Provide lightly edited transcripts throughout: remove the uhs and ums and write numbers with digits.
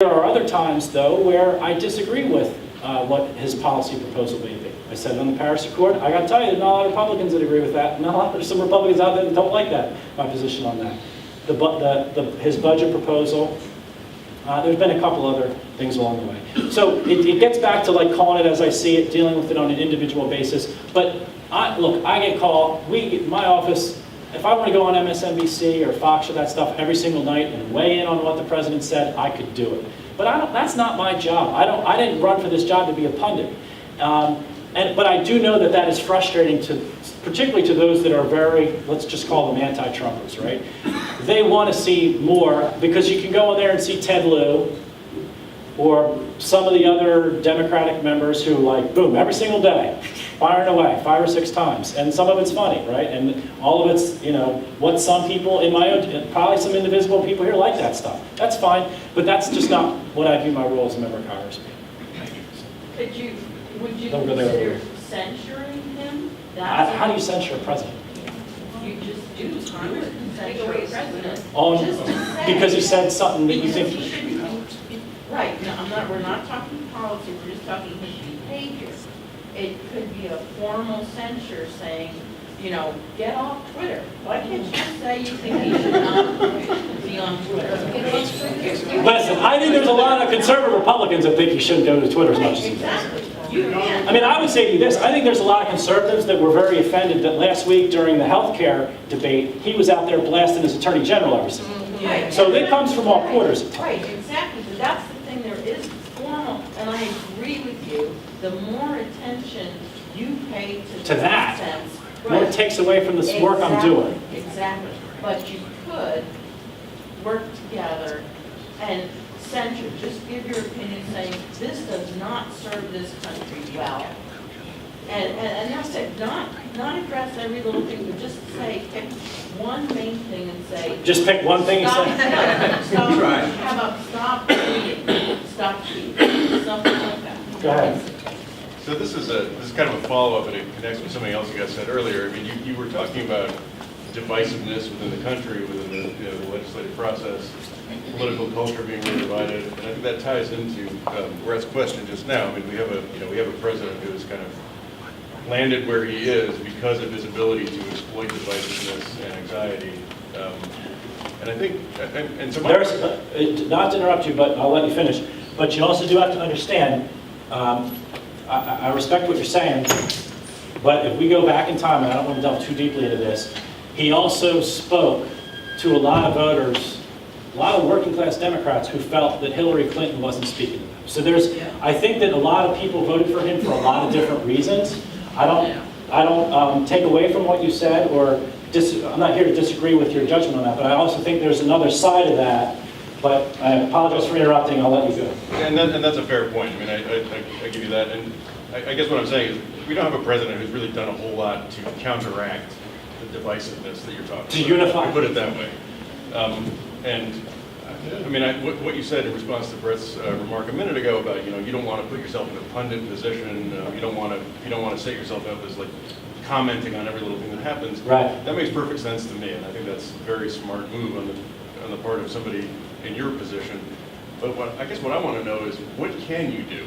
There are other times, though, where I disagree with what his policy proposal may be. I said it on the Paris Accord. I got to tell you, there's not a lot of Republicans that agree with that. There's some Republicans out there that don't like that, my position on that. His budget proposal, there's been a couple other things along the way. So it gets back to like calling it as I see it, dealing with it on an individual basis. But look, I get called, my office, if I want to go on MSNBC or Fox or that stuff every single night and weigh in on what the president said, I could do it. But that's not my job. I didn't run for this job to be a pundit. But I do know that that is frustrating particularly to those that are very, let's just call them anti-Trumpers, right? They want to see more, because you can go in there and see Ted Lieu or some of the other Democratic members who like, boom, every single day, firing away 5 or 6 times. And some of it's funny, right? And all of it's, what some people in my own, probably some indivisible people here like that stuff. That's fine, but that's just not what I view my role as a member of Congress. Would you consider censuring him? How do you censure a president? You just do. Congress can censure a president. Because he said something that you think... Right. No, we're not talking policy. We're just talking his behavior. It could be a formal censure saying, get off Twitter. Why can't you say you think he should not be on Twitter? Listen, I think there's a lot of conservative Republicans that think he shouldn't go to Twitter as much as he does. I mean, I would say to you this. I think there's a lot of conservatives that were very offended that last week during the health care debate, he was out there blasting his attorney general every single day. Right. So it comes from all quarters. Right, exactly. But that's the thing. There is formal, and I agree with you. The more attention you pay to that, nonsense, the more it takes away from this work I'm doing. Exactly. But you could work together and censure, just give your opinion saying, this does not serve this country well. And that's it, not address every little thing, but just say, pick one main thing and say. Just pick one thing and say. Stop, how about stop tweeting, stop tweeting, something like that. Go ahead. So this is kind of a follow-up, and it connects with something else you guys said earlier. I mean, you were talking about divisiveness within the country, within the legislative process, political culture being really divided, and I think that ties into Brett's question just now. I mean, we have a president who has kind of landed where he is because of his ability to exploit divisiveness and anxiety. And I think, and so not to interrupt you, but I'll let you finish. But you also do have to understand. I respect what you're saying, but if we go back in time, and I don't want to delve too deeply into this, he also spoke to a lot of voters, a lot of working class Democrats who felt that Hillary Clinton wasn't speaking to them. So I think that a lot of people voted for him for a lot of different reasons. I don't take away from what you said, or I'm not here to disagree with your judgment on that, but I also think there's another side of that. But I apologize for interrupting. I'll let you go. And that's a fair point. I mean, I give you that. And I guess what I'm saying is we don't have a president who's really done a whole lot to counteract the divisiveness that you're talking about. To unify. To put it that way. And I mean, what you said in response to Brett's remark a minute ago about you don't want to put yourself in a pundit position. You don't want to set yourself up as like commenting on every little thing that happens. Right. That makes perfect sense to me, and I think that's a very smart move on the part of somebody in your position. But I guess what I want to know is, what can you do?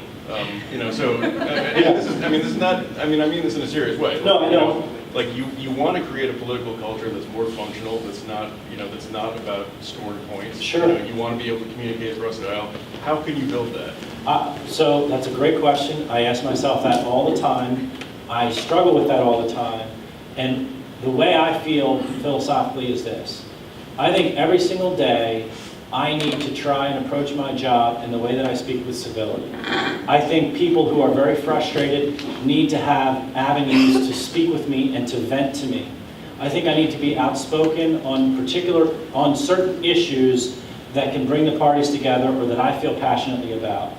So this is not. I mean this in a serious way. No, I know. Like you want to create a political culture that's more functional. That's not about scoring points. Sure. You want to be able to communicate across the aisle. How can you build that? So that's a great question. I ask myself that all the time. I struggle with that all the time. And the way I feel philosophically is this. I think every single day I need to try and approach my job in the way that I speak with civility. I think people who are very frustrated need to have avenues to speak with me and to vent to me. I think I need to be outspoken on certain issues that can bring the parties together or that I feel passionately about.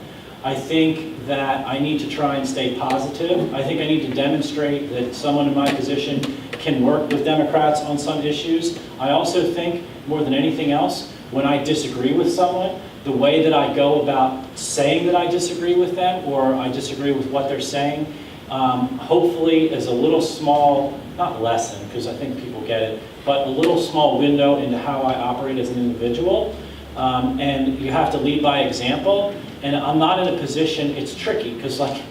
I think that I need to try and stay positive. I think I need to demonstrate that someone in my position can work with Democrats on some issues. I also think, more than anything else, when I disagree with someone, the way that I go about saying that I disagree with them or I disagree with what they're saying, hopefully is a little small, not lesson, because I think people get it, but a little small window into how I operate as an individual. And you have to lead by example. And I'm not in a position, it's tricky, because like,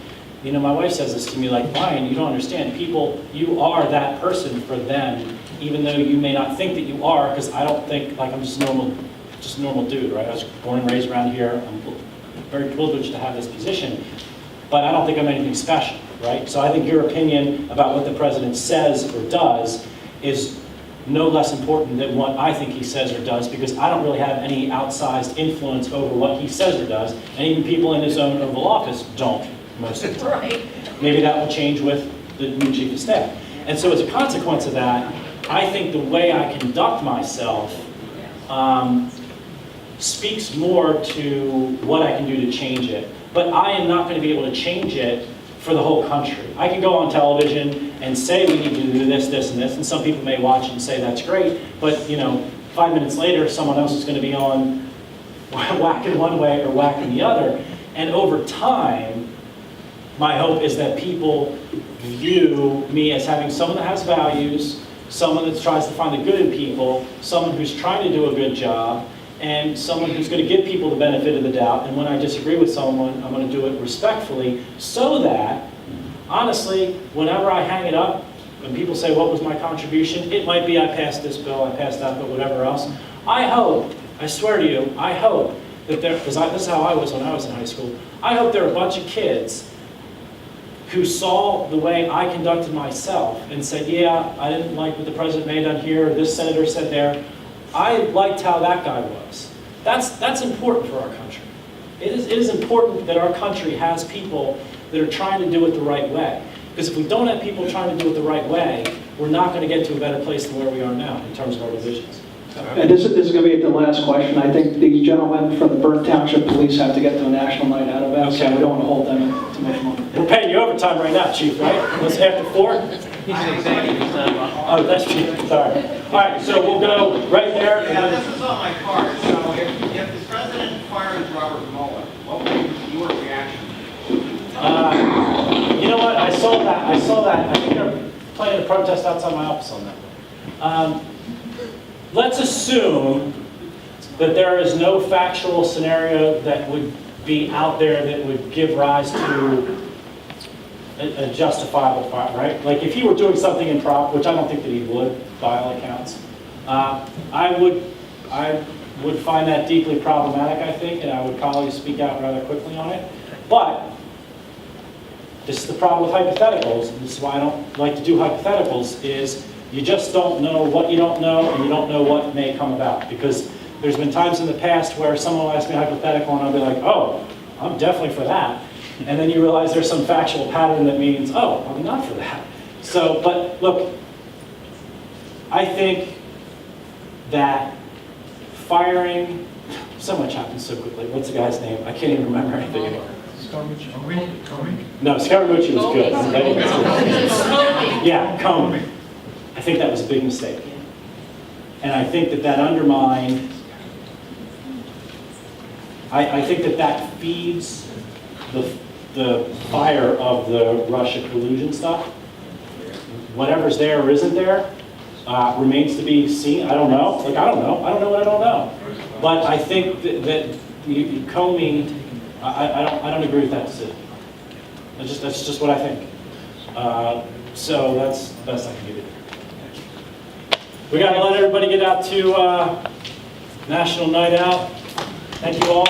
you know, my wife says this to me, like, Brian, you don't understand, people, you are that person for them, even though you may not think that you are, because I don't think, like, I'm just a normal dude, right? I was born and raised around here, I'm very privileged to have this position, but I don't think I'm anything special, right? So I think your opinion about what the president says or does is no less important than what I think he says or does, because I don't really have any outsized influence over what he says or does, and even people in his own Oval Office don't, most of the time. Right. Maybe that will change with the new chief of staff. And so as a consequence of that, I think the way I conduct myself speaks more to what I can do to change it. But I am not going to be able to change it for the whole country. I can go on television and say we need to do this, this, and this, and some people may watch and say that's great, but you know, 5 minutes later, someone else is going to be on whacking one way or whacking the other. And over time, my hope is that people view me as having someone that has values, someone that tries to find the good in people, someone who's trying to do a good job, and someone who's going to give people the benefit of the doubt. And when I disagree with someone, I'm going to do it respectfully, so that, honestly, whenever I hang it up, and people say, what was my contribution? It might be I passed this bill, I passed that, but whatever else. I hope, I swear to you, I hope that there, because this is how I was when I was in high school, I hope there are a bunch of kids who saw the way I conducted myself and said, yeah, I didn't like what the president made on here, this senator said there. I liked how that guy was. That's important for our country. It is important that our country has people that are trying to do it the right way. Because if we don't have people trying to do it the right way, we're not going to get to a better place than where we are now in terms of our divisions. And this is going to be the last question. I think these gentlemen from the Burke Township Police have to get to a national night out of it, so we don't want to hold them too much longer. We're paying you overtime right now, Chief, right? It's after 4? He's an executive. Oh, that's Chief, sorry. All right, so we'll go right there. Yeah, this is on my card. So if the president fires Robert Mueller, what would be your reaction? You know what? I saw that. I think they're planning a protest outside my office on that. Let's assume that there is no factual scenario that would be out there that would give rise to a justifiable fire, right? Like if he were doing something improper, which I don't think that he would, by all accounts, I would find that deeply problematic, I think, and I would probably speak out rather quickly on it. But this is the problem with hypotheticals, and this is why I don't like to do hypotheticals, is you just don't know what you don't know, and you don't know what may come about. Because there's been times in the past where someone will ask me a hypothetical, and I'll be like, oh, I'm definitely for that. And then you realize there's some factual pattern that means, oh, I'm not for that. So, but look, I think that firing, so much happens so quickly. What's the guy's name? I can't even remember anything anymore. No, Scaramucci was good. Yeah, Comey. I think that was a big mistake. And I think that undermined, I think that feeds the fire of the Russia collusion stuff. Whatever's there or isn't there remains to be seen. I don't know. Like, I don't know what I don't know. But I think that Comey, I don't agree with that decision. That's just what I think. So that's the best I can give you. We got to let everybody get out to National Night Out. Thank you all.